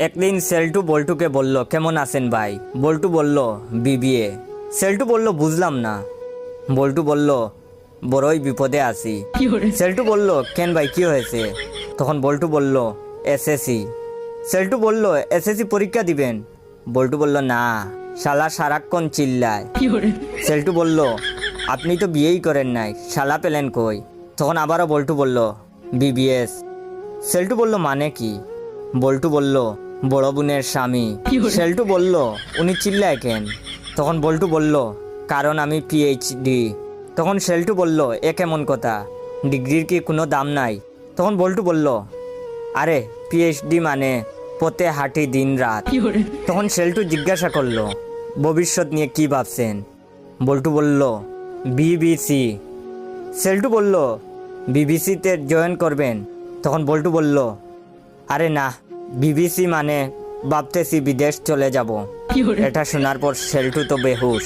একদিন সেল্টু বল্টুকে বলল, কেমন আছেন ভাই? বল্টু বলল, বিবিএ। সেল্টু বলল, বুঝলাম না। বল্টু বলল, বড়ই বিপদে আছি। সেল্টু বলল, কেন ভাই, কি হয়েছে? তখন বল্টু বলল, এসএসসি। সেল্টু বলল, এসএসসি পরীক্ষা দিবেন? বল্টু বলল, না, শালা সারাক্ষণ চিল্লায়। সেল্টু বলল, আপনি তো বিয়েই করেন নাই, শালা পেলেন কই? তখন আবারও বল্টু বলল, বিবিএস। সেল্টু বলল, মানে কি? বল্টু বলল, বড় বোনের স্বামী। সেল্টু বলল, উনি চিল্লায় কেন? তখন বল্টু বলল, কারণ আমি পিএইচডি। তখন সেল্টু বলল, এ কেমন কথা? ডিগ্রির কি কোনো দাম নাই? তখন বল্টু বলল, আরে পিএইচডি মানে পথে হাঁটি দিন রাত। তখন সেল্টু জিজ্ঞাসা করলো, ভবিষ্যৎ নিয়ে কি ভাবছেন? বল্টু বলল, বিবিসি। সেল্টু বলল, বিবিসিতে জয়েন করবেন? তখন বল্টু বলল, আরে না, বিবিসি মানে ভাবতেছি বিদেশ চলে যাব। এটা শোনার পর সেল্টু তো বেহুশ।